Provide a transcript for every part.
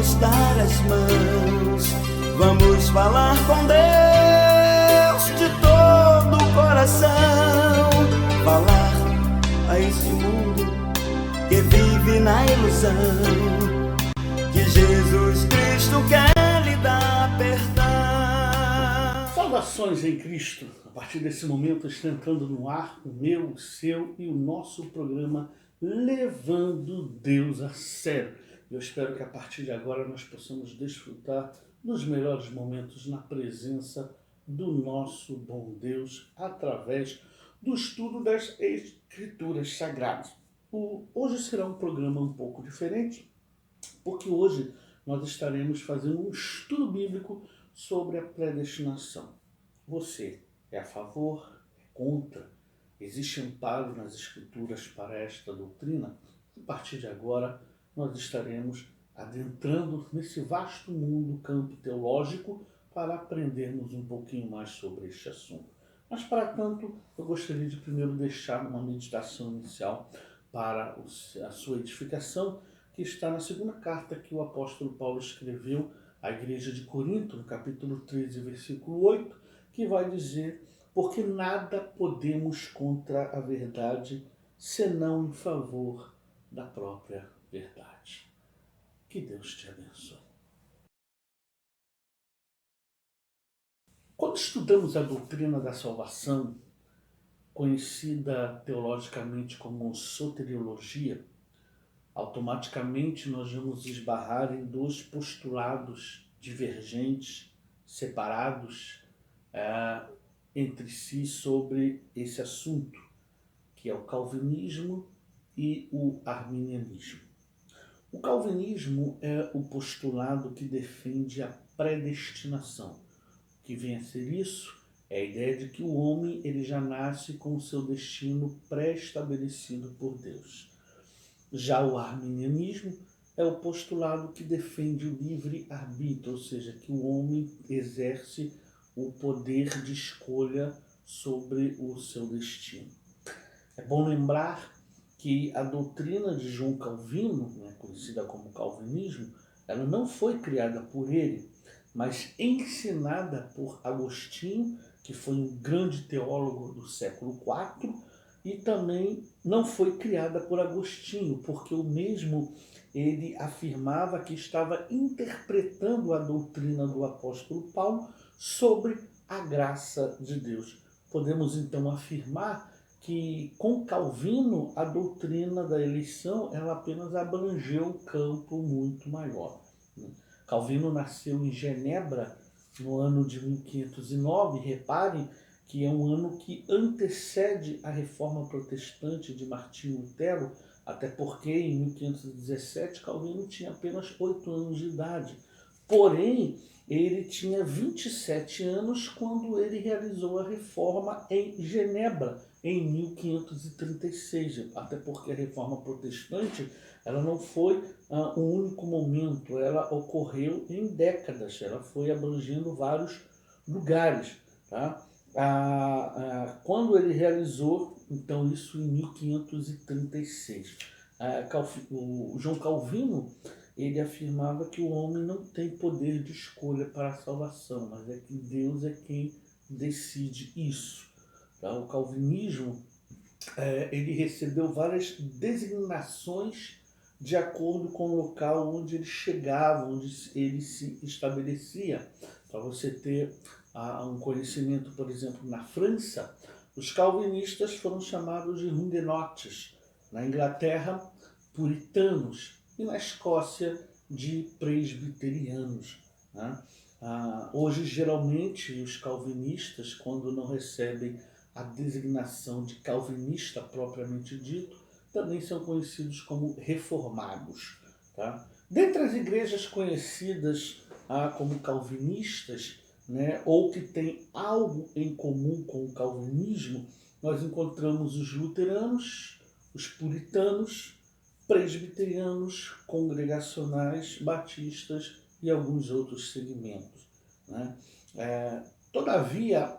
vamos dar as mãos, vamos falar com Deus de todo o coração, falar a esse mundo que vive na ilusão, que Jesus Cristo quer lhe dar perdão. Saudações em Cristo. A partir desse momento está entrando no ar o meu, o seu e o nosso programa Levando Deus a Sério. Eu espero que a partir de agora nós possamos desfrutar dos melhores momentos na presença do nosso bom Deus através do estudo das Escrituras Sagradas. Hoje será um programa um pouco diferente, porque hoje nós estaremos fazendo um estudo bíblico sobre a predestinação. Você é a favor? É contra? Existe amparo nas Escrituras para esta doutrina? A partir de agora nós estaremos adentrando nesse vasto mundo, campo teológico, para aprendermos um pouquinho mais sobre este assunto. Mas, para tanto, eu gostaria de primeiro deixar uma meditação inicial para a sua edificação, que está na segunda carta que o apóstolo Paulo escreveu à igreja de Corinto, no capítulo 13, versículo 8, que vai dizer: porque nada podemos contra a verdade, senão em favor da própria verdade. Que Deus te abençoe. Quando estudamos a doutrina da salvação, conhecida teologicamente como soteriologia, automaticamente nós vamos esbarrar em dois postulados divergentes, separados entre si sobre esse assunto, que é o calvinismo e o arminianismo. O calvinismo é o postulado que defende a predestinação. O que vem a ser isso? É a ideia de que o homem ele já nasce com o seu destino pré-estabelecido por Deus. Já o arminianismo é o postulado que defende o livre-arbítrio, ou seja, que o homem exerce o poder de escolha sobre o seu destino. É bom lembrar que a doutrina de João Calvino, conhecida como calvinismo, ela não foi criada por ele, mas ensinada por Agostinho, que foi um grande teólogo do século IV, e também não foi criada por Agostinho, porque o mesmo ele afirmava que estava interpretando a doutrina do apóstolo Paulo sobre a graça de Deus. Podemos então afirmar que com Calvino a doutrina da eleição ela apenas abrangeu um campo muito maior. Calvino nasceu em Genebra no ano de 1509, reparem que é um ano que antecede a reforma protestante de Martinho Lutero, até porque em 1517 Calvino tinha apenas 8 anos de idade. Porém, ele tinha 27 anos quando ele realizou a reforma em Genebra, em 1536, até porque a reforma protestante ela não foi um único momento, ela ocorreu em décadas, ela foi abrangendo vários lugares. Tá? Quando ele realizou, então, isso em 1536, o João Calvino ele afirmava que o homem não tem poder de escolha para a salvação, mas é que Deus é quem decide isso. Tá? O calvinismo ele recebeu várias designações de acordo com o local onde ele chegava, onde ele se estabelecia. Para você ter um conhecimento, por exemplo, na França, os calvinistas foram chamados de huguenotes, na Inglaterra, puritanos, e na Escócia, de presbiterianos. Né? Hoje, geralmente, os calvinistas, quando não recebem a designação de calvinista propriamente dito, também são conhecidos como reformados. Tá? Dentre as igrejas conhecidas como calvinistas, ou que têm algo em comum com o calvinismo, nós encontramos os luteranos, os puritanos, presbiterianos, congregacionais, batistas e alguns outros segmentos. Todavia,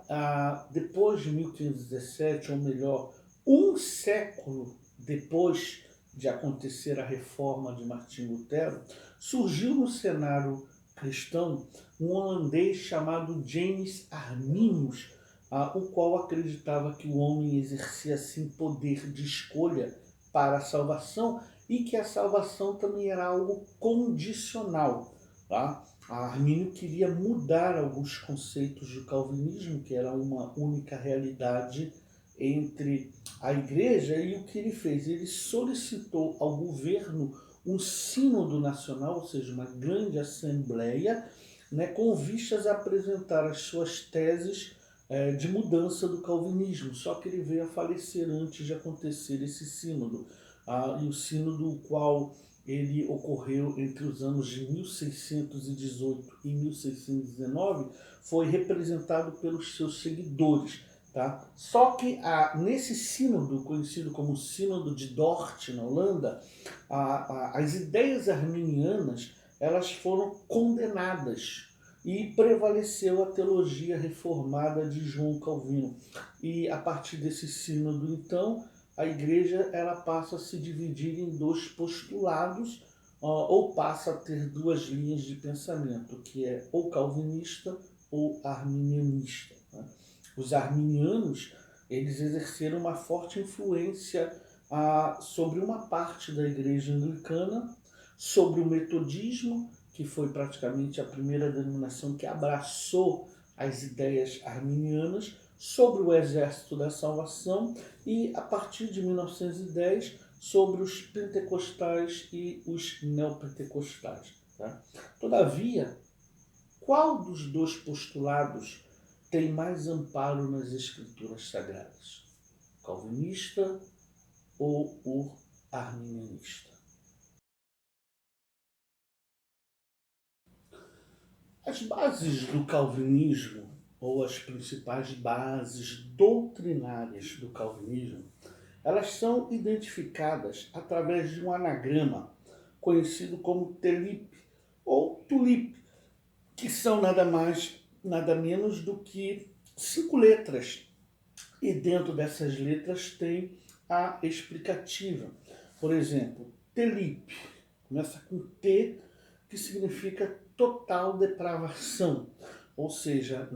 depois de 1517, ou melhor, um século depois de acontecer a reforma de Martinho Lutero, surgiu no cenário cristão um holandês chamado James Arminius, o qual acreditava que o homem exercia assim poder de escolha para a salvação e que a salvação também era algo condicional. Tá? Armínio queria mudar alguns conceitos do calvinismo, que era uma única realidade entre a igreja, e o que ele fez? Ele solicitou ao governo um sínodo nacional, ou seja, uma grande assembleia, né, com vistas a apresentar as suas teses de mudança do calvinismo. Só que ele veio a falecer antes de acontecer esse sínodo. E o sínodo, o qual ele ocorreu entre os anos de 1618 e 1619, foi representado pelos seus seguidores. Tá? Só que nesse sínodo, conhecido como Sínodo de Dort, na Holanda, as ideias arminianas elas foram condenadas e prevaleceu a teologia reformada de João Calvino. E a partir desse sínodo, então, a igreja ela passa a se dividir em dois postulados, ou passa a ter duas linhas de pensamento, que é ou calvinista ou arminianista. Né? Os arminianos eles exerceram uma forte influência sobre uma parte da igreja anglicana, sobre o metodismo, que foi praticamente a primeira denominação que abraçou as ideias arminianas, sobre o Exército da Salvação e, a partir de 1910, sobre os pentecostais e os neopentecostais. Tá? Todavia, qual dos dois postulados tem mais amparo nas Escrituras Sagradas? O calvinista ou o arminianista? As bases do calvinismo, ou as principais bases doutrinárias do calvinismo, elas são identificadas através de um anagrama conhecido como TELIP ou TULIP, que são nada mais, nada menos do que 5 letras. E dentro dessas letras tem a explicativa. Por exemplo, TELIP começa com T, que significa total depravação. Ou seja,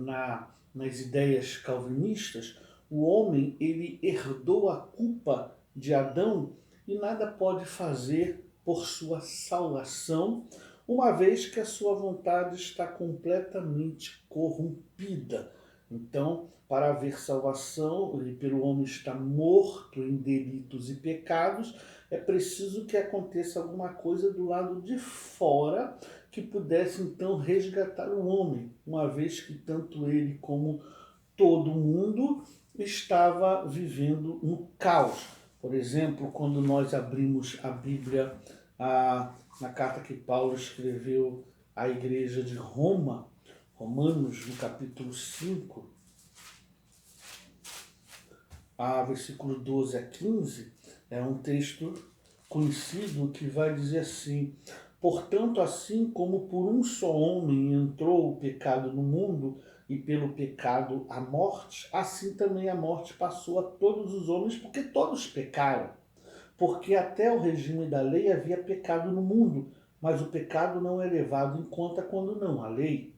nas ideias calvinistas, o homem ele herdou a culpa de Adão e nada pode fazer por sua salvação, uma vez que a sua vontade está completamente corrompida. Então, para haver salvação, e pelo homem estar morto em delitos e pecados, é preciso que aconteça alguma coisa do lado de fora que pudesse então resgatar o homem, uma vez que tanto ele como todo mundo estava vivendo no caos. Por exemplo, quando nós abrimos a Bíblia na carta que Paulo escreveu à igreja de Roma, Romanos, no capítulo 5, versículo 12 a 15, é um texto conhecido que vai dizer assim: portanto, assim como por um só homem entrou o pecado no mundo, e pelo pecado a morte, assim também a morte passou a todos os homens, porque todos pecaram. Porque até o regime da lei havia pecado no mundo, mas o pecado não é levado em conta quando não há lei.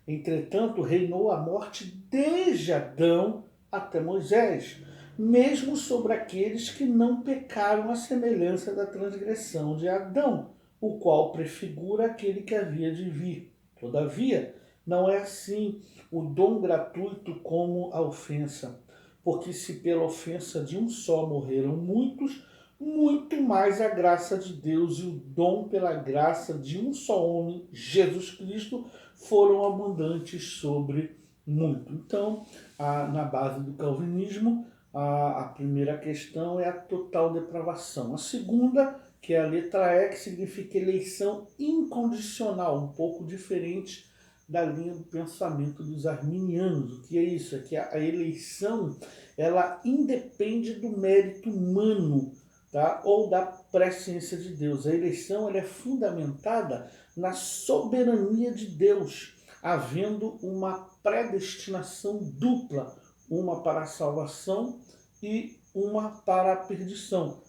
Entretanto, reinou a morte desde Adão até Moisés, mesmo sobre aqueles que não pecaram à semelhança da transgressão de Adão, o qual prefigura aquele que havia de vir. Todavia, não é assim o dom gratuito como a ofensa, porque se pela ofensa de um só morreram muitos, muito mais a graça de Deus e o dom pela graça de um só homem, Jesus Cristo, foram abundantes sobre muito. Então, na base do calvinismo, a primeira questão é a total depravação. A segunda, que é a letra E, que significa eleição incondicional, um pouco diferente da linha do pensamento dos arminianos. O que é isso? É que a eleição ela independe do mérito humano, tá? Ou da presciência de Deus. A eleição ela é fundamentada na soberania de Deus, havendo uma predestinação dupla, uma para a salvação e uma para a perdição.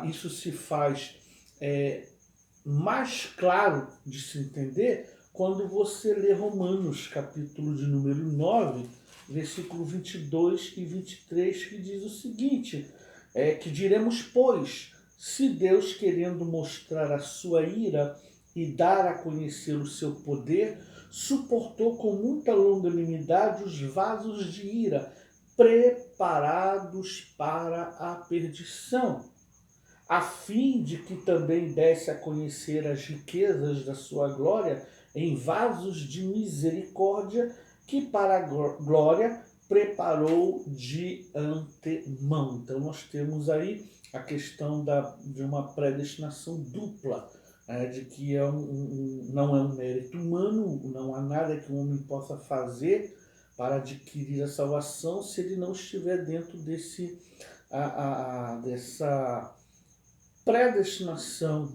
Isso se faz mais claro de se entender quando você lê Romanos, capítulo de número 9, versículo 22 e 23, que diz o seguinte, que diremos, pois, se Deus, querendo mostrar a sua ira e dar a conhecer o seu poder, suportou com muita longanimidade os vasos de ira, preparados para a perdição, a fim de que também desse a conhecer as riquezas da sua glória em vasos de misericórdia, que para a glória preparou de antemão. Então nós temos aí a questão de uma predestinação dupla, de que não é um mérito humano, não há nada que o homem possa fazer para adquirir a salvação se ele não estiver dentro dessa predestinação,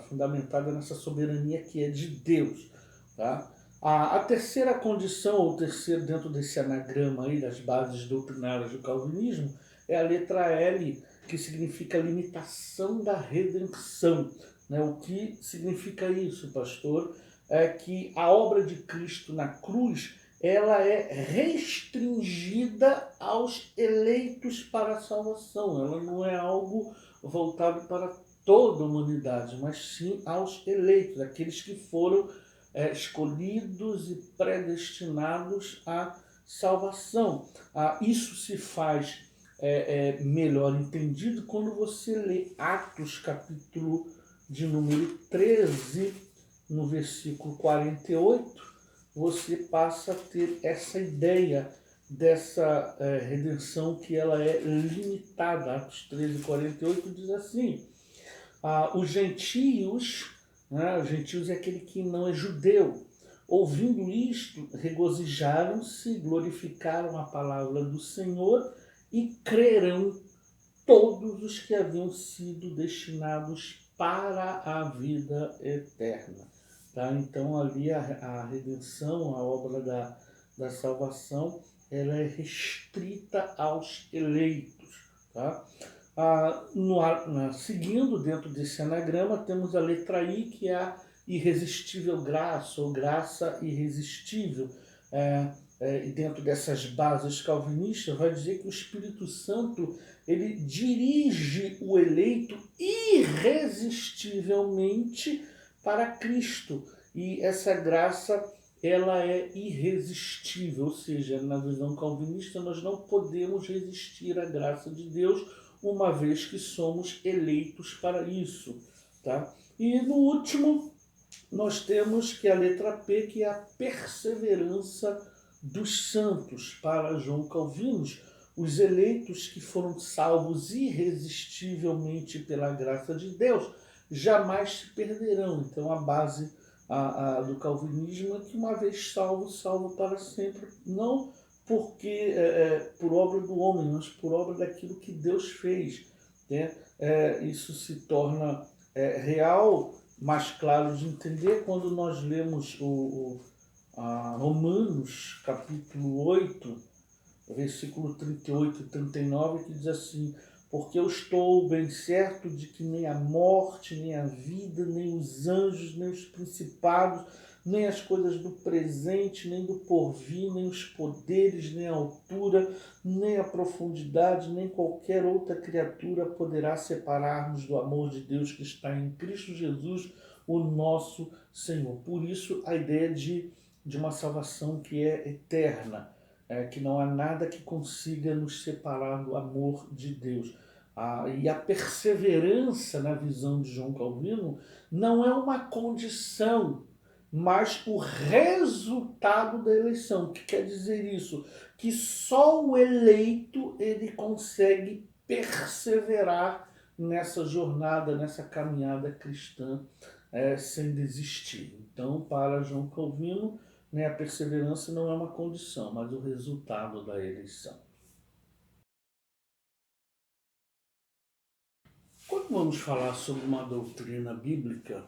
fundamentada nessa soberania que é de Deus. Tá? A terceira condição, ou terceiro dentro desse anagrama aí das bases doutrinárias do calvinismo, é a letra L, que significa limitação da redenção. Né? O que significa isso, pastor? É que a obra de Cristo na cruz, ela é restringida aos eleitos para a salvação. Ela não é algo voltado para toda a humanidade, mas sim aos eleitos, aqueles que foram escolhidos e predestinados à salvação. Isso se faz melhor entendido quando você lê Atos, capítulo de número 13, no versículo 48, você passa a ter essa ideia dessa redenção que ela é limitada. Atos 13, 48 diz assim, os gentios, né, os gentios é aquele que não é judeu, ouvindo isto, regozijaram-se, glorificaram a palavra do Senhor e crerão todos os que haviam sido destinados para a vida eterna. Tá? Então ali a redenção, a obra da salvação, ela é restrita aos eleitos. Tá? Seguindo dentro desse anagrama, temos a letra I, que é a irresistível graça, ou graça irresistível. E dentro dessas bases calvinistas, vai dizer que o Espírito Santo ele dirige o eleito irresistivelmente para Cristo. E essa graça, ela é irresistível, ou seja, na visão calvinista, nós não podemos resistir à graça de Deus, uma vez que somos eleitos para isso. Tá? E no último, nós temos que a letra P, que é a perseverança dos santos. Para João Calvino, os eleitos que foram salvos irresistivelmente pela graça de Deus jamais se perderão. Então a base do calvinismo é que uma vez salvo, salvo para sempre, não porque por obra do homem, mas por obra daquilo que Deus fez. Né? Isso se torna real, mais claro de entender quando nós lemos Romanos, capítulo 8, versículo 38 e 39, que diz assim, porque eu estou bem certo de que nem a morte, nem a vida, nem os anjos, nem os principados, nem as coisas do presente, nem do porvir, nem os poderes, nem a altura, nem a profundidade, nem qualquer outra criatura poderá separar-nos do amor de Deus que está em Cristo Jesus, o nosso Senhor. Por isso, a ideia de uma salvação que é eterna, que não há nada que consiga nos separar do amor de Deus. E a perseverança, na visão de João Calvino, não é uma condição, mas o resultado da eleição. O que quer dizer isso? Que só o eleito ele consegue perseverar nessa jornada, nessa caminhada cristã, sem desistir. Então, para João Calvino, a perseverança não é uma condição, mas o resultado da eleição. Quando vamos falar sobre uma doutrina bíblica,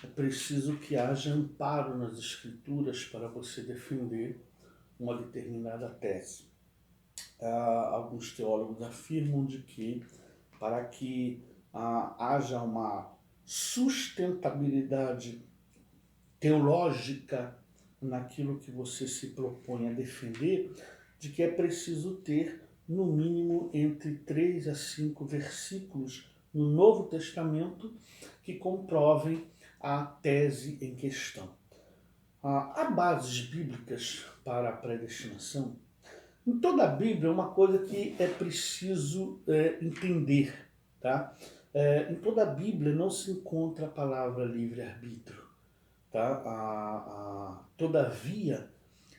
é preciso que haja amparo nas Escrituras para você defender uma determinada tese. Alguns teólogos afirmam de que para que haja uma sustentabilidade teológica naquilo que você se propõe a defender, de que é preciso ter, no mínimo, entre 3 a 5 versículos no Novo Testamento que comprovem a tese em questão. Há bases bíblicas para a predestinação. Em toda a Bíblia, uma coisa que é preciso entender, tá? Em toda a Bíblia não se encontra a palavra livre-arbítrio, tá? Todavia,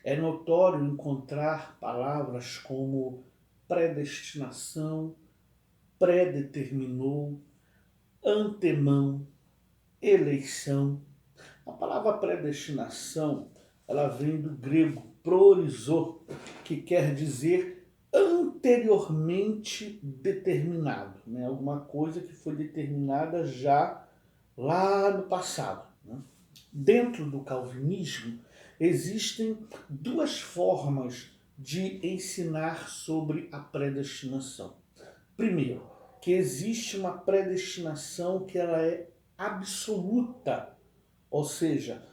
é notório encontrar palavras como predestinação, predeterminou, antemão, eleição. A palavra predestinação, ela vem do grego proorizo, que quer dizer anteriormente determinado, né? Alguma coisa que foi determinada já lá no passado, né? Dentro do calvinismo, existem duas formas de ensinar sobre a predestinação. Primeiro, que existe uma predestinação que ela é absoluta, ou seja,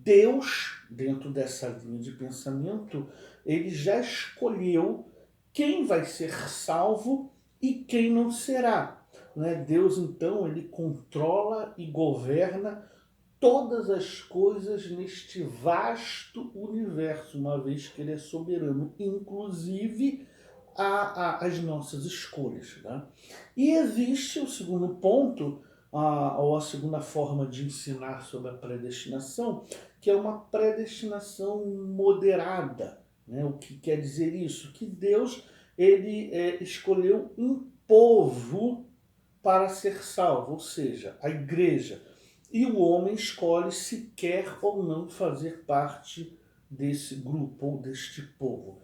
Deus, dentro dessa linha de pensamento, ele já escolheu quem vai ser salvo e quem não será, né? Deus, então, ele controla e governa todas as coisas neste vasto universo, uma vez que ele é soberano, inclusive as nossas escolhas, né? E existe o segundo ponto, ou a segunda forma de ensinar sobre a predestinação, que é uma predestinação moderada, né? O que quer dizer isso? Que Deus ele escolheu um povo para ser salvo, ou seja, a igreja. E o homem escolhe se quer ou não fazer parte desse grupo ou deste povo.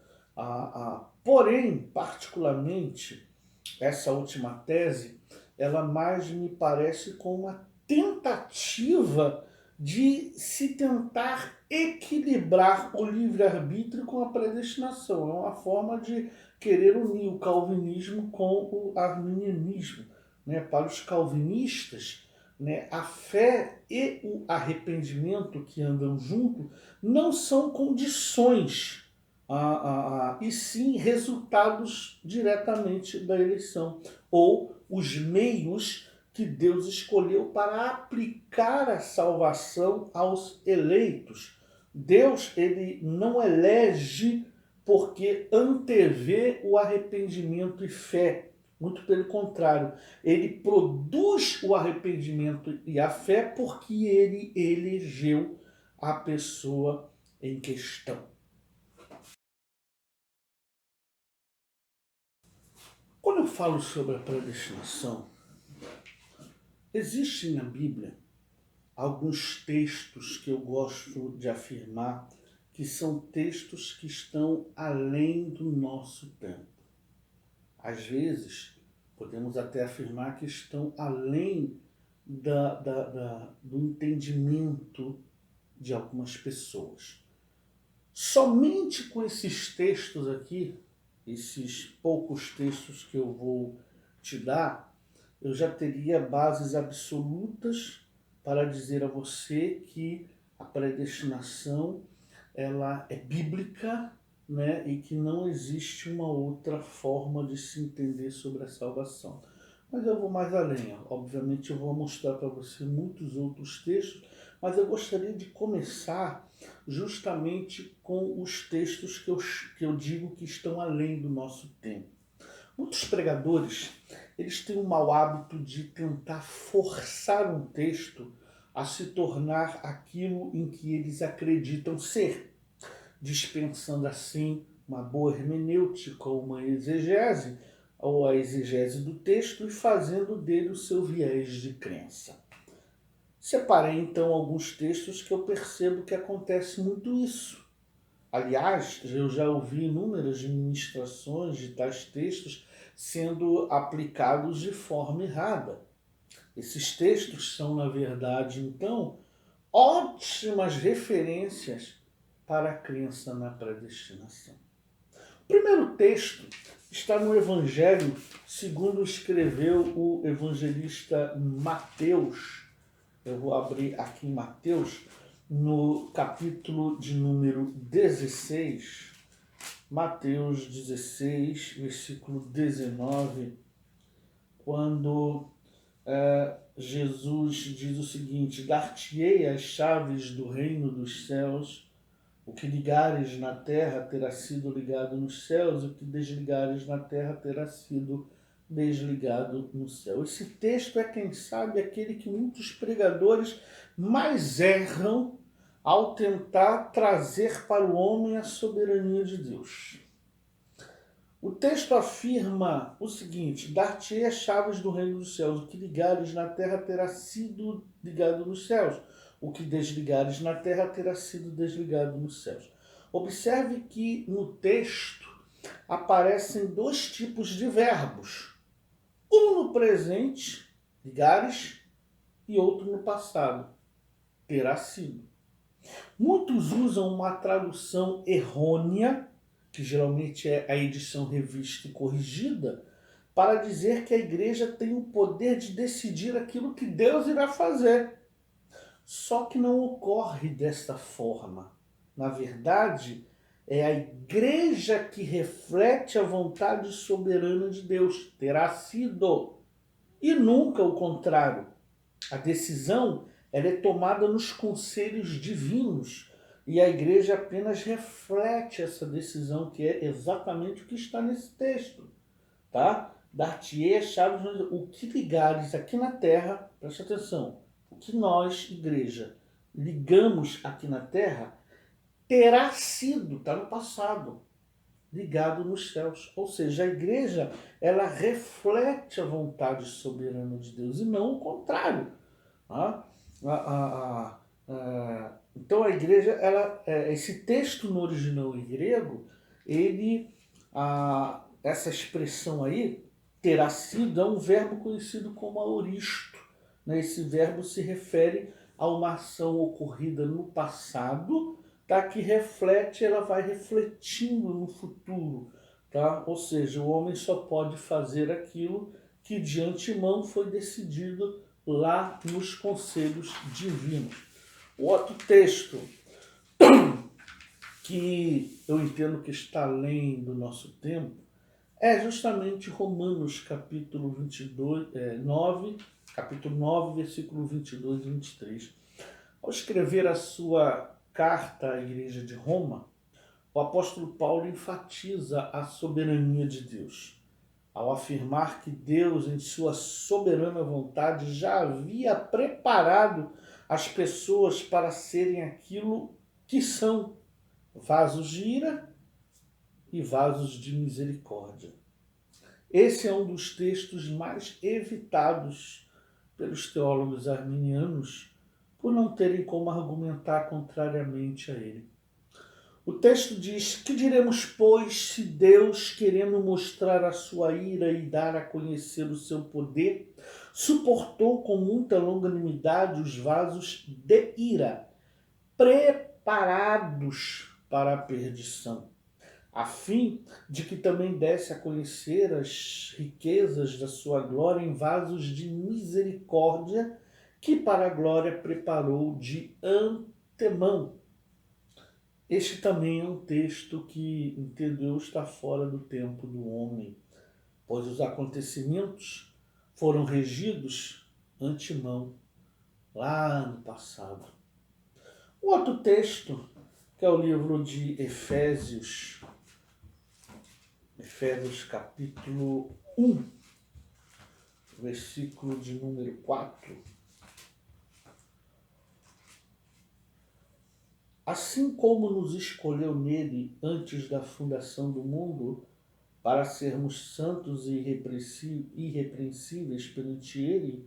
Porém, particularmente, essa última tese, ela mais me parece com uma tentativa de se tentar equilibrar o livre-arbítrio com a predestinação. É uma forma de querer unir o calvinismo com o arminianismo, né? Para os calvinistas, né, a fé e o arrependimento que andam junto não são condições, e sim resultados diretamente da eleição, ou os meios que Deus escolheu para aplicar a salvação aos eleitos. Deus ele não elege porque antevê o arrependimento e fé. Muito pelo contrário, ele produz o arrependimento e a fé porque ele elegeu a pessoa em questão. Quando eu falo sobre a predestinação, existem na Bíblia alguns textos que eu gosto de afirmar que são textos que estão além do nosso tempo. Às vezes, podemos até afirmar que estão além do entendimento de algumas pessoas. Somente com esses textos aqui, esses poucos textos que eu vou te dar, eu já teria bases absolutas para dizer a você que a predestinação ela é bíblica, né, e que não existe uma outra forma de se entender sobre a salvação. Mas eu vou mais além. Obviamente eu vou mostrar para você muitos outros textos, mas eu gostaria de começar justamente com os textos que eu digo que estão além do nosso tempo. Muitos pregadores, eles têm o mau hábito de tentar forçar um texto a se tornar aquilo em que eles acreditam ser, dispensando assim uma boa hermenêutica ou uma exegese, ou a exegese do texto, e fazendo dele o seu viés de crença. Separei então alguns textos que eu percebo que acontece muito isso. Aliás, eu já ouvi inúmeras ministrações de tais textos sendo aplicados de forma errada. Esses textos são, na verdade, então, ótimas referências para a crença na predestinação. O primeiro texto está no Evangelho segundo escreveu o evangelista Mateus. Eu vou abrir aqui em Mateus, no capítulo de número 16, Mateus 16, versículo 19, quando Jesus diz o seguinte: dar-te-ei as chaves do reino dos céus, o que ligares na terra terá sido ligado nos céus, e o que desligares na terra terá sido desligado no céu. Esse texto é, quem sabe, aquele que muitos pregadores mais erram ao tentar trazer para o homem a soberania de Deus. O texto afirma o seguinte: dar-te-ei as chaves do reino dos céus, o que ligares na terra terá sido ligado nos céus, o que desligares na terra terá sido desligado nos céus. Observe que no texto aparecem dois tipos de verbos. Um no presente, ligares, e outro no passado, terá sido. Muitos usam uma tradução errônea, que geralmente é a edição revista e corrigida, para dizer que a igreja tem o poder de decidir aquilo que Deus irá fazer. Só que não ocorre desta forma. Na verdade, é a igreja que reflete a vontade soberana de Deus. Terá sido. E nunca o contrário. A decisão ela é tomada nos conselhos divinos. E a igreja apenas reflete essa decisão, que é exatamente o que está nesse texto. Tá? Dar-te-ei as chaves, o que ligares aqui na terra, preste atenção, o que nós, igreja, ligamos aqui na terra, terá sido, está no passado, ligado nos céus. Ou seja, a igreja, ela reflete a vontade soberana de Deus e não o contrário. Tá? Então a igreja, esse texto no original em grego, essa expressão aí, terá sido, é um verbo conhecido como aoristo. Né? Esse verbo se refere a uma ação ocorrida no passado, tá? Que reflete, ela vai refletindo no futuro. Tá? Ou seja, o homem só pode fazer aquilo que de antemão foi decidido lá nos conselhos divinos. O outro texto que eu entendo que está além do nosso tempo é justamente Romanos capítulo 9, versículo 22 e 23. Ao escrever a sua carta à igreja de Roma, o apóstolo Paulo enfatiza a soberania de Deus, ao afirmar que Deus, em sua soberana vontade, já havia preparado as pessoas para serem aquilo que são, vasos de ira e vasos de misericórdia. Esse é um dos textos mais evitados pelos teólogos arminianos por não terem como argumentar contrariamente a ele. O texto diz: que diremos, pois, se Deus, querendo mostrar a sua ira e dar a conhecer o seu poder, suportou com muita longanimidade os vasos de ira, preparados para a perdição, a fim de que também desse a conhecer as riquezas da sua glória em vasos de misericórdia, que para a glória preparou de antemão. Este também é um texto que, entendo eu, está fora do tempo do homem, pois os acontecimentos foram regidos antemão, lá no passado. O outro texto, que é o livro de Efésios capítulo 1, versículo de número 4. Assim como nos escolheu nele antes da fundação do mundo, para sermos santos e irrepreensíveis perante ele,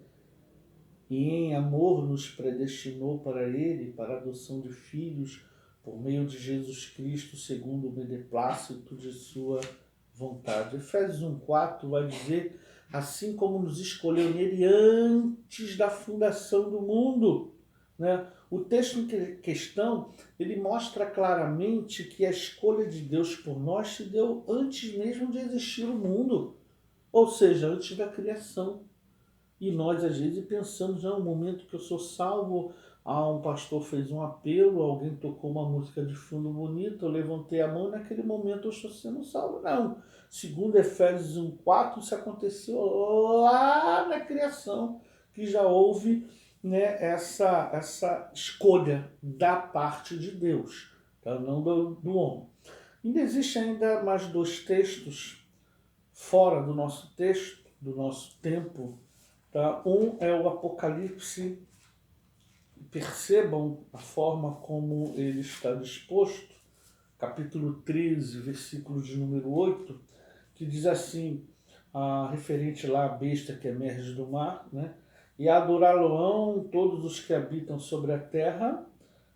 e em amor nos predestinou para ele, para a adoção de filhos, por meio de Jesus Cristo, segundo o beneplácito de sua vontade. Efésios 1,4 vai dizer: assim como nos escolheu nele antes da fundação do mundo, né? O texto em questão, ele mostra claramente que a escolha de Deus por nós se deu antes mesmo de existir o mundo, ou seja, antes da criação. E nós, às vezes, pensamos, no momento que eu sou salvo, um pastor fez um apelo, alguém tocou uma música de fundo bonita, eu levantei a mão e naquele momento eu estou sendo salvo. Não. Segundo Efésios 1,4, isso aconteceu lá na criação, que já houve, né, essa escolha da parte de Deus, tá? Não do homem. Ainda existe ainda mais dois textos fora do nosso texto, do nosso tempo. Tá? Um é o Apocalipse. Percebam a forma como ele está disposto. Capítulo 13, versículo de número 8, que diz assim, referente lá à besta que emerge do mar, né? E adorá-lo-ão todos os que habitam sobre a terra,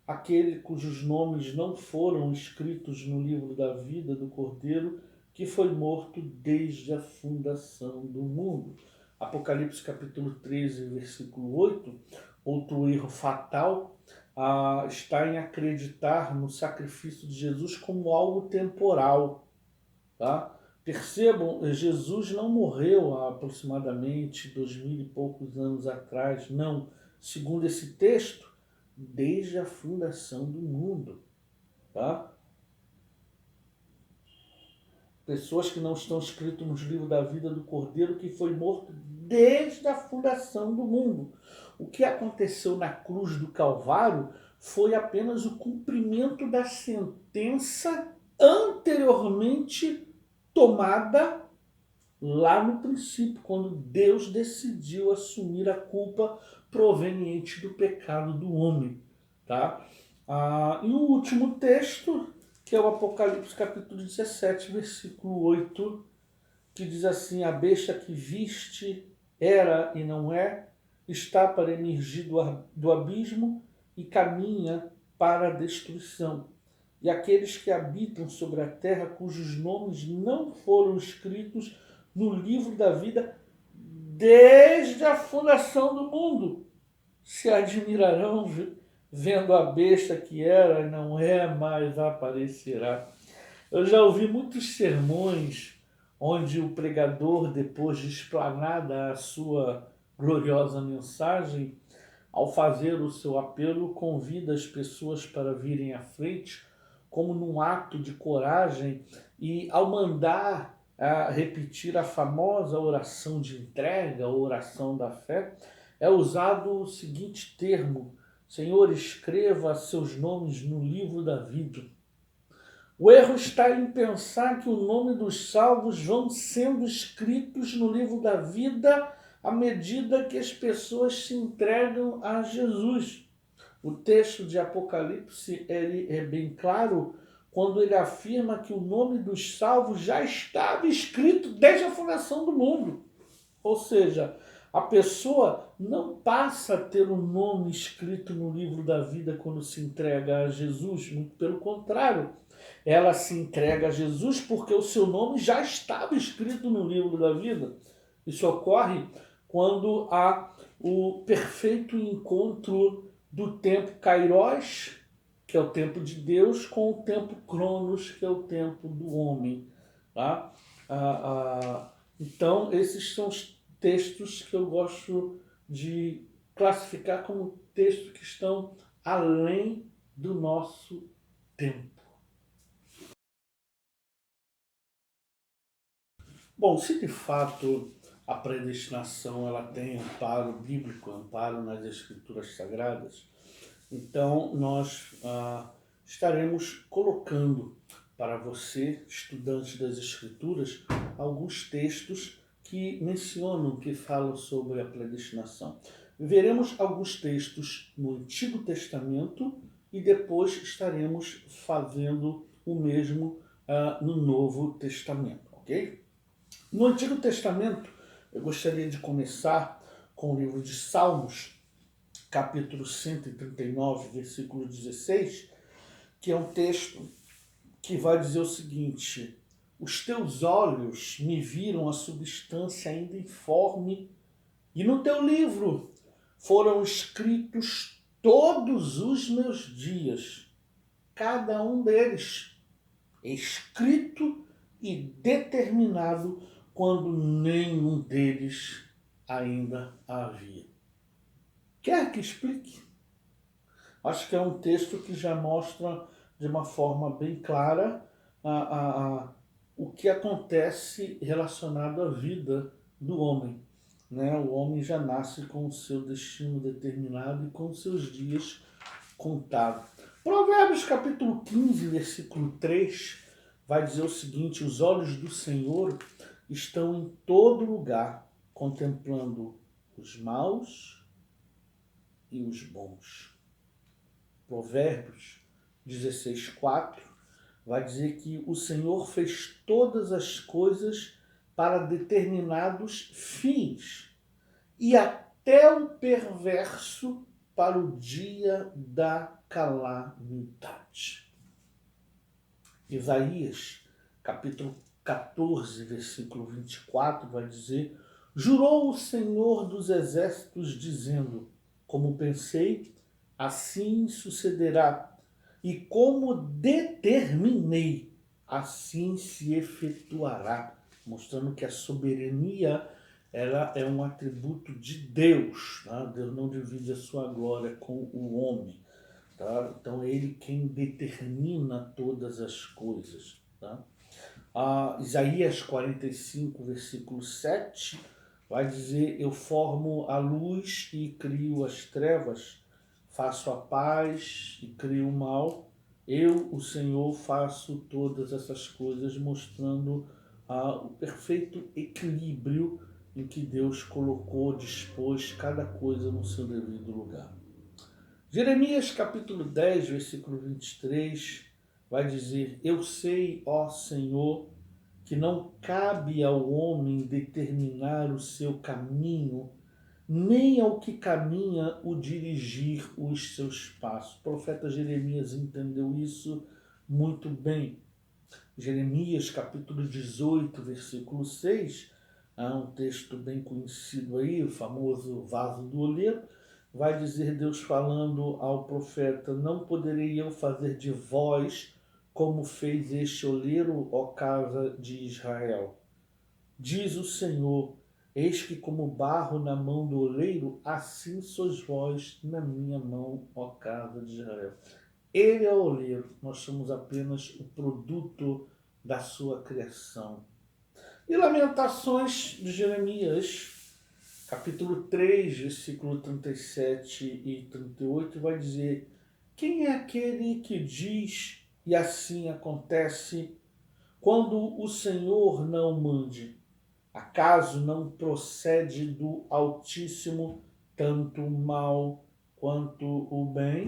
aquele cujos nomes não foram escritos no livro da vida do Cordeiro, que foi morto desde a fundação do mundo. Apocalipse capítulo 13, versículo 8, outro erro fatal está em acreditar no sacrifício de Jesus como algo temporal. Tá? Percebam, Jesus não morreu há aproximadamente 2000 e poucos anos atrás, não. Segundo esse texto, desde a fundação do mundo. Tá? Pessoas que não estão escritas nos livros da vida do Cordeiro, que foi morto desde a fundação do mundo. O que aconteceu na cruz do Calvário foi apenas o cumprimento da sentença anteriormente tomada lá no princípio, quando Deus decidiu assumir a culpa proveniente do pecado do homem. Tá? E o último texto, que é o Apocalipse capítulo 17, versículo 8, que diz assim, a besta que viste era e não é, está para emergir do abismo e caminha para a destruição. E aqueles que habitam sobre a terra, cujos nomes não foram escritos no livro da vida desde a fundação do mundo, se admirarão vendo a besta que era e não é, mais aparecerá. Eu já ouvi muitos sermões onde o pregador, depois de explanada a sua gloriosa mensagem, ao fazer o seu apelo, convida as pessoas para virem à frente, como num ato de coragem, e ao mandar repetir a famosa oração de entrega, a oração da fé, é usado o seguinte termo: Senhor, escreva seus nomes no livro da vida. O erro está em pensar que o nome dos salvos vão sendo escritos no livro da vida à medida que as pessoas se entregam a Jesus. O texto de Apocalipse ele é bem claro quando ele afirma que o nome dos salvos já estava escrito desde a fundação do mundo. Ou seja, a pessoa não passa a ter o nome escrito no livro da vida quando se entrega a Jesus, muito pelo contrário. Ela se entrega a Jesus porque o seu nome já estava escrito no livro da vida. Isso ocorre quando há o perfeito encontro do tempo Kairos, que é o tempo de Deus, com o tempo Cronos, que é o tempo do homem. Tá? Então, esses são os textos que eu gosto de classificar como textos que estão além do nosso tempo. Bom, se de fato a predestinação ela tem amparo bíblico, amparo nas Escrituras Sagradas, então nós estaremos colocando para você, estudante das Escrituras, alguns textos que mencionam, que falam sobre a predestinação. Veremos alguns textos no Antigo Testamento e depois estaremos fazendo o mesmo no Novo Testamento, ok? No Antigo Testamento, eu gostaria de começar com o livro de Salmos, capítulo 139, versículo 16, que é um texto que vai dizer o seguinte: os teus olhos me viram a substância ainda informe, e no teu livro foram escritos todos os meus dias, cada um deles, escrito e determinado quando nenhum deles ainda havia. Quer que explique? Acho que é um texto que já mostra de uma forma bem clara o que acontece relacionado à vida do homem. Né? O homem já nasce com o seu destino determinado e com os seus dias contados. Provérbios capítulo 15, versículo 3, vai dizer o seguinte: os olhos do Senhor estão em todo lugar, contemplando os maus e os bons. Provérbios 16:4 vai dizer que o Senhor fez todas as coisas para determinados fins, e até o perverso para o dia da calamidade. Isaías, capítulo 14, versículo 24, vai dizer: jurou o Senhor dos exércitos, dizendo, como pensei, assim sucederá, e como determinei, assim se efetuará, mostrando que a soberania ela é um atributo de Deus. Tá? Deus não divide a sua glória com o homem. Tá? Então é ele quem determina todas as coisas. Tá? Isaías 45, versículo 7, vai dizer: eu formo a luz e crio as trevas, faço a paz e crio o mal. Eu, o Senhor, faço todas essas coisas, mostrando o perfeito equilíbrio em que Deus colocou, dispôs cada coisa no seu devido lugar. Jeremias capítulo 10, versículo 23, vai dizer: eu sei, ó Senhor, que não cabe ao homem determinar o seu caminho, nem ao que caminha o dirigir os seus passos. O profeta Jeremias entendeu isso muito bem. Jeremias capítulo 18, versículo 6, há um texto bem conhecido aí, o famoso vaso do oleiro, vai dizer Deus falando ao profeta: não poderei eu fazer de vós como fez este oleiro, ó casa de Israel. Diz o Senhor: eis que como barro na mão do oleiro, assim sois vós na minha mão, ó casa de Israel. Ele é o oleiro, nós somos apenas o produto da sua criação. E Lamentações de Jeremias, capítulo 3, versículo 37 e 38, vai dizer: quem é aquele que diz e assim acontece, quando o Senhor não mande? Acaso não procede do Altíssimo tanto o mal quanto o bem?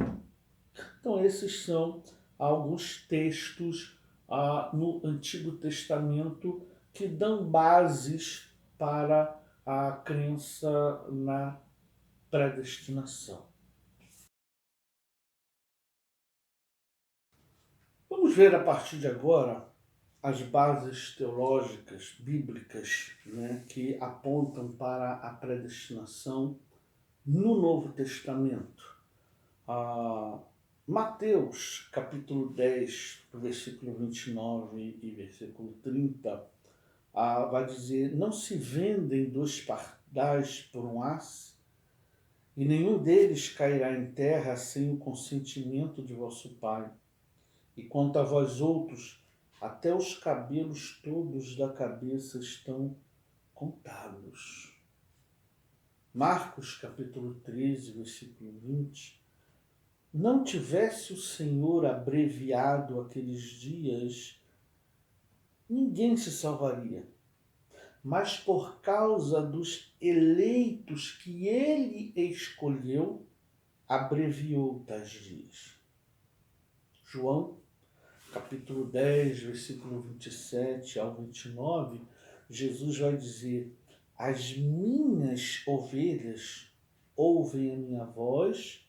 Então esses são alguns textos no Antigo Testamento que dão bases para a crença na predestinação. Vamos ver a partir de agora as bases teológicas, bíblicas, né, que apontam para a predestinação no Novo Testamento. Mateus, capítulo 10, versículo 29 e versículo 30, vai dizer: não se vendem 2 pardais por um asse, e nenhum deles cairá em terra sem o consentimento de vosso Pai. E quanto a vós outros, até os cabelos todos da cabeça estão contados. Marcos, capítulo 13, versículo 20. Não tivesse o Senhor abreviado aqueles dias, ninguém se salvaria. Mas por causa dos eleitos que ele escolheu, abreviou tais dias. João, capítulo 10, versículo 27 ao 29, Jesus vai dizer: as minhas ovelhas ouvem a minha voz,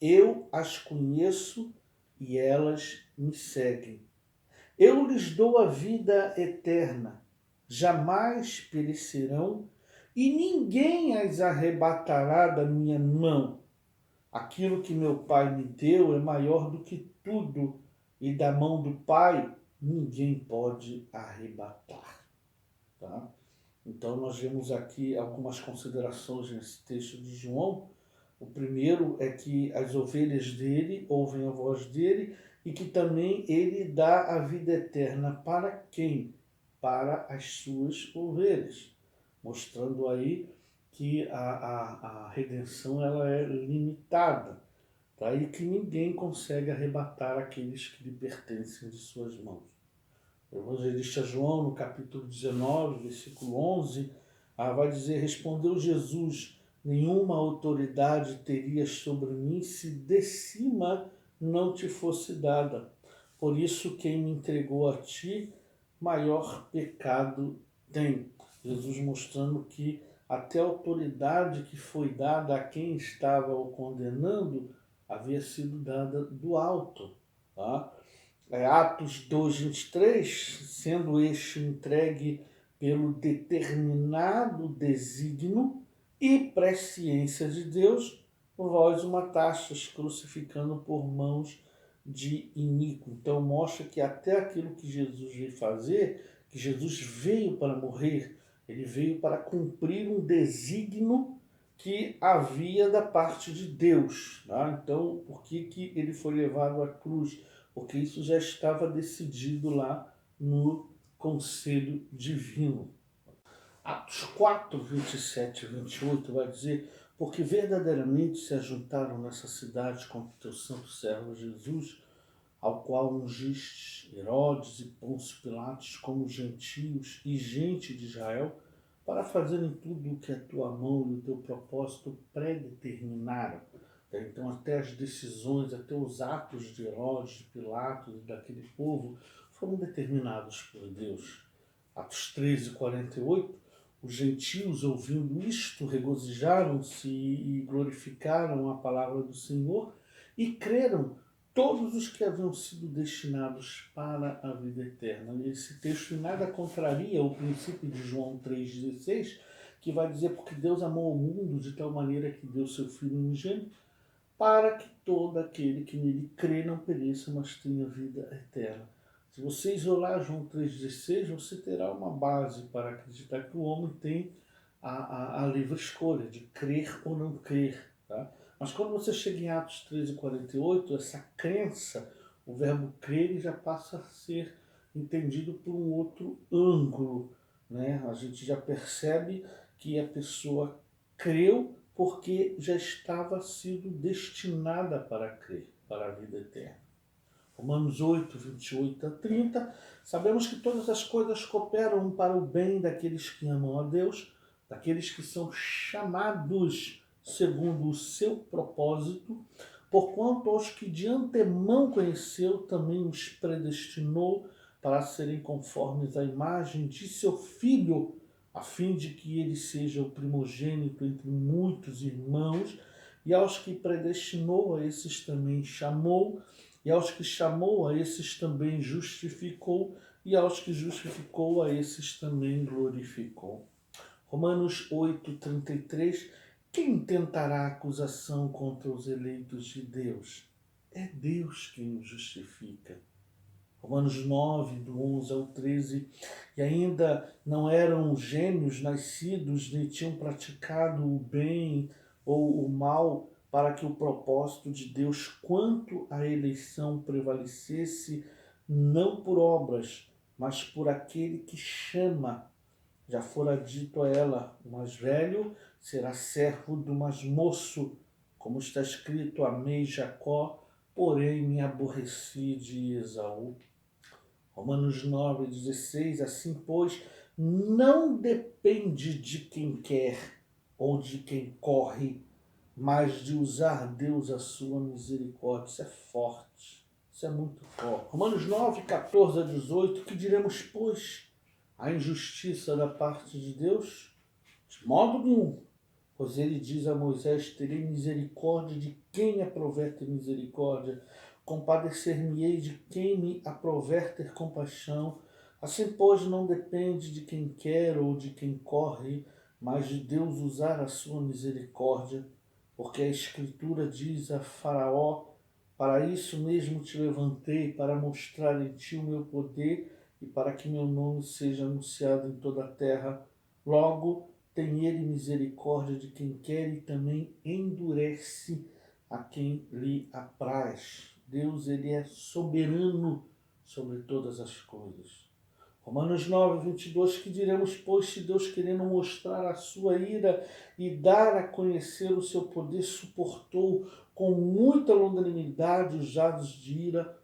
eu as conheço e elas me seguem. Eu lhes dou a vida eterna, jamais perecerão, e ninguém as arrebatará da minha mão. aquilo que meu Pai me deu é maior do que tudo, e da mão do Pai ninguém pode arrebatar. Tá? Então nós vemos aqui algumas considerações nesse texto de João. O primeiro é que as ovelhas dele ouvem a voz dele e que também ele dá a vida eterna para quem? Para as suas ovelhas, mostrando aí que a redenção ela é limitada, tá? E que ninguém consegue arrebatar aqueles que lhe pertencem de suas mãos. O evangelista João, no capítulo 19, versículo 11, vai dizer: respondeu Jesus: nenhuma autoridade terias sobre mim se de cima não te fosse dada. Por isso, quem me entregou a ti, maior pecado tem. Jesus mostrando que até a autoridade que foi dada a quem estava o condenando havia sido dada do alto. Tá? Atos 2:23, sendo este entregue pelo determinado desígnio e presciência de Deus, vós o matastes, crucificando por mãos de iníquo. Então mostra que até aquilo que Jesus veio fazer, que Jesus veio para morrer, ele veio para cumprir um desígnio que havia da parte de Deus. Tá? Então, por que ele foi levado à cruz? Porque isso já estava decidido lá no conselho divino. Atos 4, 27 e 28 vai dizer: porque verdadeiramente se ajuntaram nessa cidade contra o teu santo servo Jesus, ao qual ungiste Herodes e Pôncio Pilatos como gentios e gente de Israel, para fazerem tudo o que a tua mão e o teu propósito predeterminaram. Então até as decisões, até os atos de Herodes, de Pilatos e daquele povo foram determinados por Deus. Atos 13, 48, os gentios, ouvindo isto, regozijaram-se e glorificaram a palavra do Senhor e creram todos os que haviam sido destinados para a vida eterna. Esse texto em nada contraria o princípio de João 3,16, que vai dizer: porque Deus amou o mundo de tal maneira que deu seu Filho unigênito, para que todo aquele que nele crê não pereça, mas tenha vida eterna. Se você isolar João 3,16, você terá uma base para acreditar que o homem tem a livre escolha de crer ou não crer. Tá? Mas quando você chega em Atos 13:48, essa crença, o verbo crer, já passa a ser entendido por um outro ângulo. Né? A gente já percebe que a pessoa creu porque já estava sido destinada para crer, para a vida eterna. Romanos 8, 28 a 30, sabemos que todas as coisas cooperam para o bem daqueles que amam a Deus, daqueles que são chamados segundo o seu propósito, porquanto aos que de antemão conheceu, também os predestinou para serem conformes à imagem de seu Filho, a fim de que ele seja o primogênito entre muitos irmãos, e aos que predestinou, a esses também chamou, e aos que chamou, a esses também justificou, e aos que justificou, a esses também glorificou. Romanos 8:33, quem tentará acusação contra os eleitos de Deus? É Deus quem os justifica. Romanos 9, do 11 ao 13, e ainda não eram gêmeos nascidos, nem tinham praticado o bem ou o mal, para que o propósito de Deus quanto à eleição prevalecesse, não por obras, mas por aquele que chama. Já fora dito a ela: o mais velho será servo do mais moço, como está escrito: amei Jacó, porém me aborreci de Esaú. Romanos 9:16, assim pois, não depende de quem quer ou de quem corre, mas de usar Deus a sua misericórdia. Isso é forte, isso é muito forte. Romanos 9:14 a 18, que diremos, pois? A injustiça da parte de Deus? De modo nenhum, pois ele diz a Moisés: terei misericórdia de quem aprover ter misericórdia, compadecer-me-ei de quem me aprover ter compaixão. Assim, pois, não depende de quem quer ou de quem corre, mas de Deus usar a sua misericórdia. porque a Escritura diz a Faraó: para isso mesmo te levantei, para mostrar em ti o meu poder e para que meu nome seja anunciado em toda a terra. Logo, tem ele misericórdia de quem quer e também endurece a quem lhe apraz. Deus, ele é soberano sobre todas as coisas. Romanos 9, 22, que diremos, pois, se Deus, querendo mostrar a sua ira e dar a conhecer o seu poder, suportou com muita longanimidade os jados de ira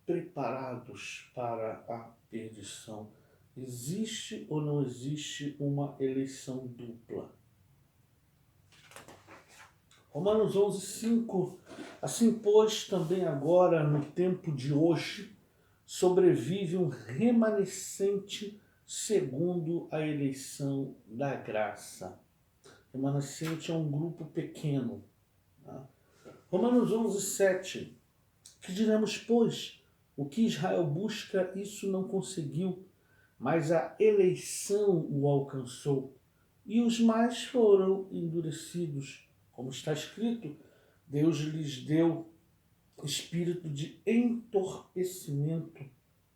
preparados para a perdição. Existe ou não existe uma eleição dupla? Romanos 11, 5. Assim, pois, também agora, no tempo de hoje, sobrevive um remanescente segundo a eleição da graça. Remanescente é um grupo pequeno. Tá? Romanos 11, 7. Que diremos, pois? O que Israel busca, isso não conseguiu, mas a eleição o alcançou. E os mais foram endurecidos. Como está escrito, Deus lhes deu espírito de entorpecimento,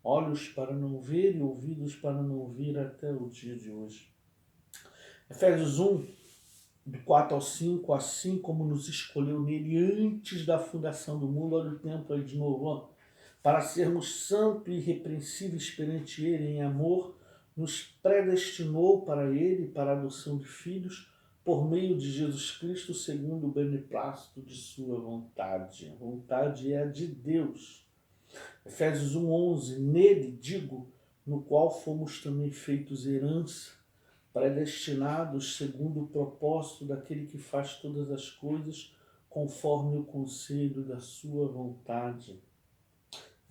olhos para não ver e ouvidos para não ouvir até o dia de hoje. Efésios 1, do 4 ao 5, assim como nos escolheu nele antes da fundação do mundo, olha o tempo aí de novo, ó, para sermos santos e irrepreensíveis perante ele em amor, nos predestinou para ele, para a adoção de filhos, por meio de Jesus Cristo, segundo o beneplácito de sua vontade. A vontade é a de Deus. Efésios 1:11, nele, digo, no qual fomos também feitos herança, predestinados segundo o propósito daquele que faz todas as coisas, conforme o conselho da sua vontade.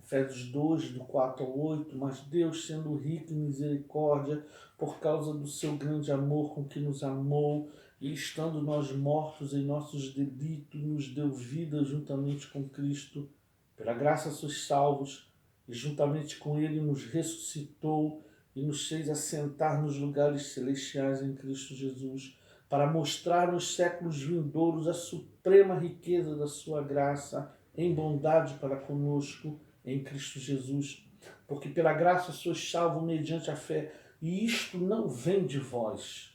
Efésios 2, do 4 ao 8, mas Deus, sendo rico em misericórdia, por causa do seu grande amor com que nos amou, e estando nós mortos em nossos delitos, nos deu vida juntamente com Cristo. Pela graça sois salvos, e juntamente com ele nos ressuscitou e nos fez assentar nos lugares celestiais em Cristo Jesus, para mostrar nos séculos vindouros a suprema riqueza da sua graça em bondade para conosco em Cristo Jesus. Porque pela graça sois salvos mediante a fé, e isto não vem de vós,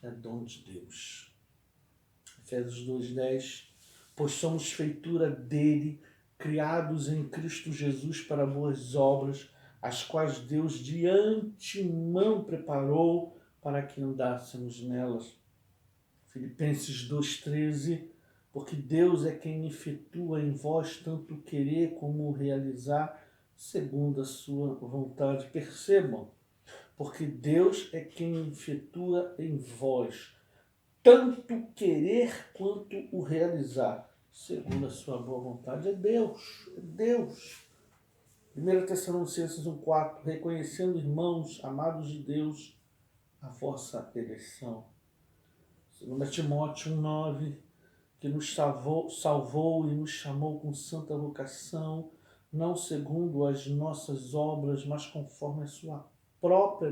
é dom de Deus. Efésios 2:10, pois somos feitura dele, criados em Cristo Jesus para boas obras, as quais Deus de antemão preparou para que andássemos nelas. Filipenses 2:13, porque Deus é quem efetua em vós tanto o querer como o realizar, segundo a sua vontade. Percebam, porque Deus é quem efetua em vós tanto o querer quanto o realizar, segundo a sua boa vontade. É Deus, é Deus. 1 Tessalonicenses 1:4, reconhecendo, irmãos, amados de Deus, a vossa eleição. 2 Timóteo 1:9, que nos salvou e nos chamou com santa vocação, não segundo as nossas obras, mas conforme a sua própria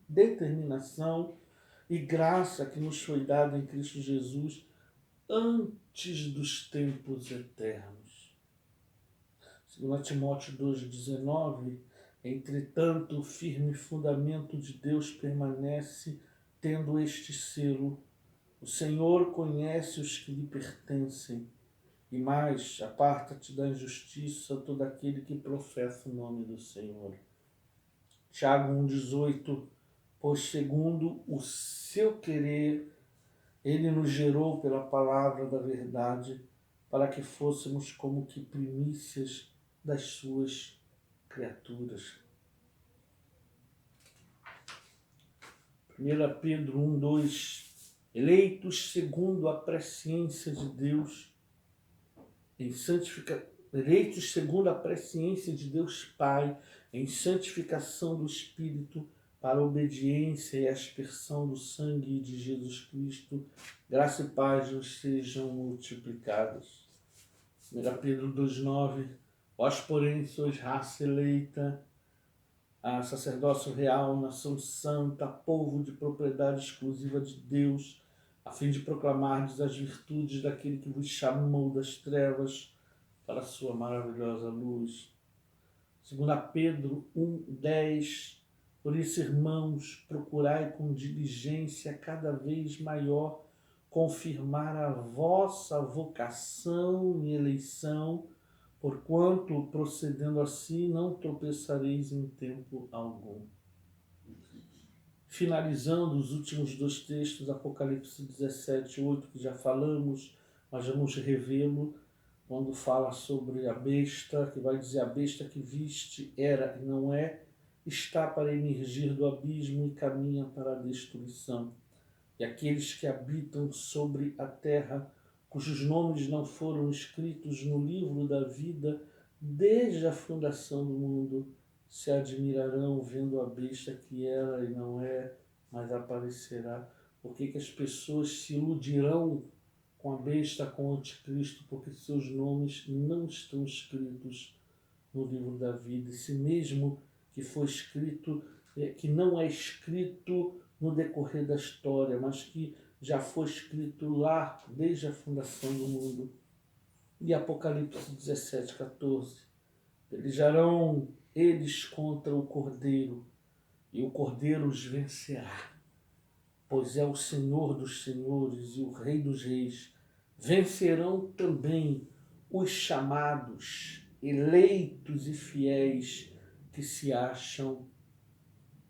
determinação e graça que nos foi dada em Cristo Jesus antes dos tempos eternos. 2 Timóteo 2:19, entretanto, o firme fundamento de Deus permanece, tendo este selo: o Senhor conhece os que lhe pertencem, e mais, aparta-te da injustiça todo aquele que professa o nome do Senhor. Tiago 1:18, pois segundo o seu querer, ele nos gerou pela palavra da verdade, para que fôssemos como que primícias das suas criaturas. 1 Pedro 1:2, eleitos segundo a presciência de Deus, eleitos segundo a presciência de Deus Pai, em santificação do Espírito, para a obediência e a aspersão do sangue de Jesus Cristo, graça e paz nos sejam multiplicadas. 1 Pedro 2:9, vós, porém, sois raça eleita, a sacerdócio real, nação santa, povo de propriedade exclusiva de Deus, a fim de proclamardes as virtudes daquele que vos chamou das trevas para a sua maravilhosa luz. 2 Pedro 1:10. Por isso, irmãos, procurai com diligência cada vez maior confirmar a vossa vocação e eleição, porquanto, procedendo assim, não tropeçareis em tempo algum. Finalizando os últimos 2 textos, Apocalipse 17:8, que já falamos, mas vamos revê-lo, quando fala sobre a besta, que vai dizer: a besta que viste era e não é, está para emergir do abismo e caminha para a destruição. E aqueles que habitam sobre a terra, cujos nomes não foram escritos no livro da vida desde a fundação do mundo, se admirarão vendo a besta que era e não é, mas aparecerá. Por que as pessoas se iludirão com a besta, com o anticristo? Porque seus nomes não estão escritos no livro da vida. Esse mesmo que foi escrito, que não é escrito no decorrer da história, mas que já foi escrito lá desde a fundação do mundo. E Apocalipse 17:14. Pelejarão eles contra o Cordeiro, e o Cordeiro os vencerá, pois é o Senhor dos senhores e o Rei dos reis. Vencerão também os chamados, eleitos e fiéis que se acham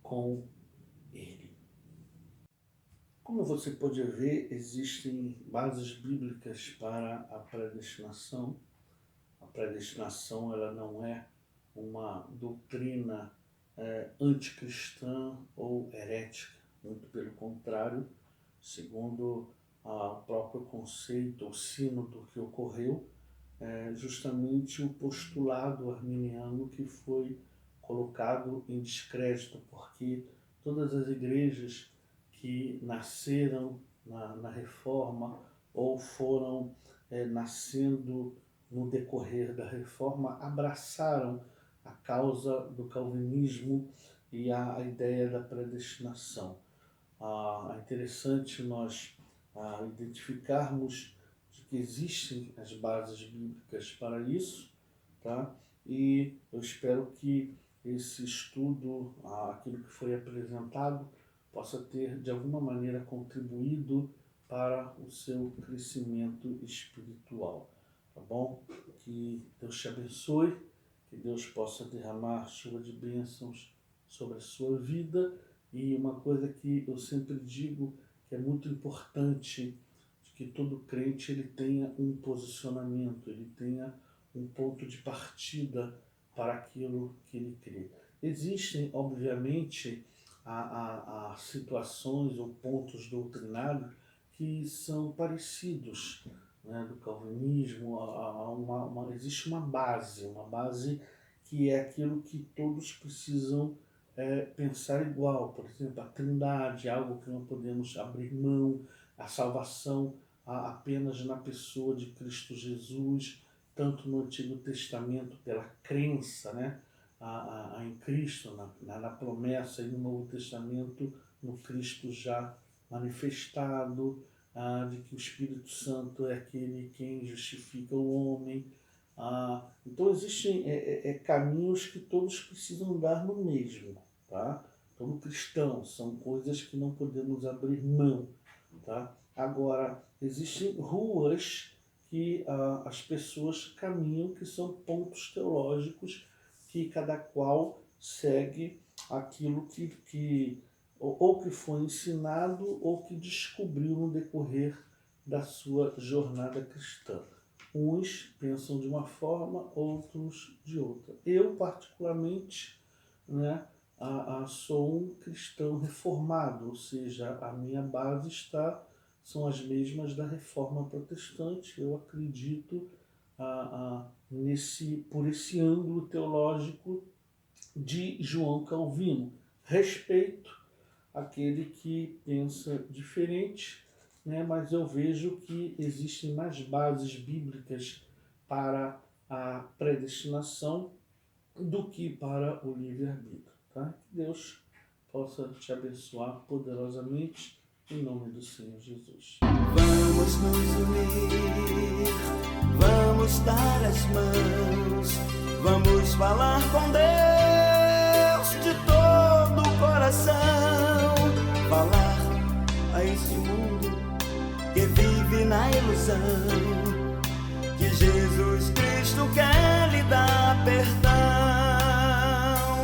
com ele. Como você pode ver, existem bases bíblicas para a predestinação. A predestinação, ela não é uma doutrina anticristã ou herética, muito pelo contrário, segundo o próprio conceito, o sínodo que ocorreu, justamente o postulado arminiano que foi colocado em descrédito, porque todas as igrejas que nasceram na Reforma ou foram nascendo no decorrer da Reforma abraçaram a causa do calvinismo e a ideia da predestinação. É interessante nós identificarmos que existem as bases bíblicas para isso, tá? E eu espero que esse estudo, aquilo que foi apresentado, possa ter de alguma maneira contribuído para o seu crescimento espiritual, tá bom? Que Deus te abençoe, que Deus possa derramar chuva de bênçãos sobre a sua vida. E uma coisa que eu sempre digo que é muito importante, de que todo crente ele tenha um posicionamento, ele tenha um ponto de partida para aquilo que ele crê. Existem, obviamente, situações ou pontos doutrinários que são parecidos, né, do calvinismo. Existe uma base que é aquilo que todos precisam pensar igual. Por exemplo, a Trindade, algo que não podemos abrir mão, a salvação apenas na pessoa de Cristo Jesus, tanto no Antigo Testamento pela crença, né, em Cristo, na promessa, e no Novo Testamento no Cristo já manifestado, de que o Espírito Santo é aquele quem justifica o homem. Então existem caminhos que todos precisam dar no mesmo, tá? Todo cristão, são coisas que não podemos abrir mão, tá? Agora, existem ruas que as pessoas caminham, que são pontos teológicos que cada qual segue aquilo que ou que foi ensinado ou que descobriu no decorrer da sua jornada cristã. Uns pensam de uma forma, outros de outra. Eu, particularmente, né, sou um cristão reformado, ou seja, a minha base são as mesmas da Reforma Protestante. Eu acredito por esse ângulo teológico de João Calvino. Respeito aquele que pensa diferente, né? Mas eu vejo que existem mais bases bíblicas para a predestinação do que para o livre-arbítrio, tá? Que Deus possa te abençoar poderosamente Em nome do Senhor Jesus. Vamos nos unir, vamos dar as mãos, vamos falar com Deus de todo o coração, falar a este mundo que vive na ilusão, que Jesus Cristo quer lhe dar perdão.